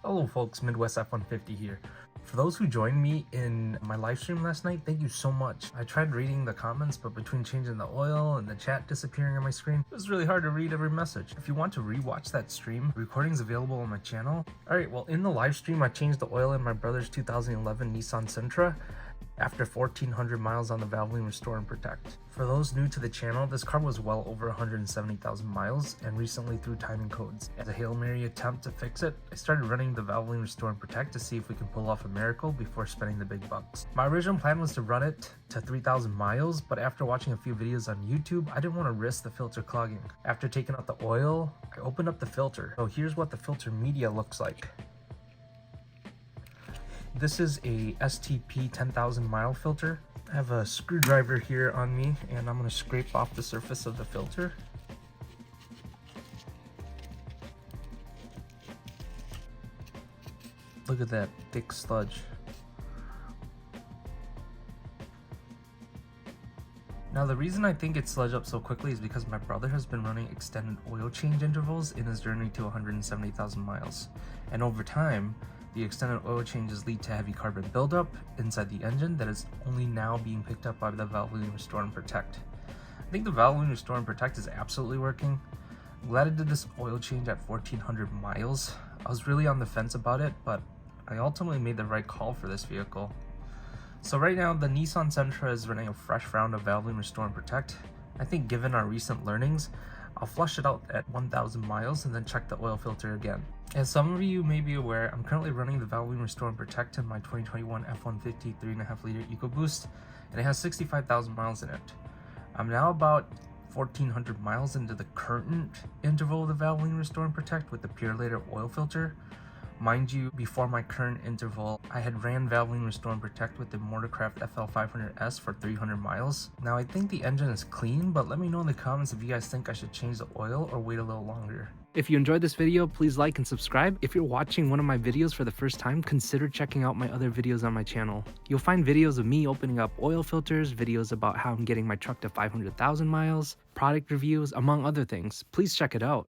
Hello folks, Midwest F-150 here. For those who joined me in my live stream last night, thank you so much. I tried reading the comments, but between changing the oil and the chat disappearing on my screen, it was really hard to read every message. If you want to rewatch that stream, the recording's available on my channel. Alright, well in the live stream I changed the oil in my brother's 2011 Nissan Sentra after 1,400 miles on the Valvoline Restore and Protect. For those new to the channel, this car was well over 170,000 miles and recently threw timing codes. As a Hail Mary attempt to fix it, I started running the Valvoline Restore and Protect to see if we can pull off a miracle before spending the big bucks. My original plan was to run it to 3,000 miles, but after watching a few videos on YouTube, I didn't want to risk the filter clogging. After taking out the oil, I opened up the filter. So here's what the filter media looks like. This is a STP 10,000 mile filter. I have a screwdriver here on me and I'm going to scrape off the surface of the filter. Look at that thick sludge. Now the reason I think it sludged up so quickly is because my brother has been running extended oil change intervals in his journey to 170,000 miles. And over time, the extended oil changes lead to heavy carbon buildup inside the engine that is only now being picked up by the Valvoline Restore and Protect. I think the Valvoline Restore and Protect is absolutely working. I'm glad I did this oil change at 1,400 miles. I was really on the fence about it, but I ultimately made the right call for this vehicle. So right now, the Nissan Sentra is running a fresh round of Valvoline Restore and Protect. I think given our recent learnings, I'll flush it out at 1,000 miles and then check the oil filter again. As some of you may be aware, I'm currently running the Valvoline Restore and Protect in my 2021 F-150 3.5 liter EcoBoost, and it has 65,000 miles in it. I'm now about 1,400 miles into the current interval of the Valvoline Restore and Protect with the pure later oil filter. Mind you, before my current interval, I had ran Valvoline Restore and Protect with the Motorcraft FL500S for 300 miles. Now I think the engine is clean, but let me know in the comments if you guys think I should change the oil or wait a little longer. If you enjoyed this video, please like and subscribe. If you're watching one of my videos for the first time, consider checking out my other videos on my channel. You'll find videos of me opening up oil filters, videos about how I'm getting my truck to 500,000 miles, product reviews, among other things. Please check it out.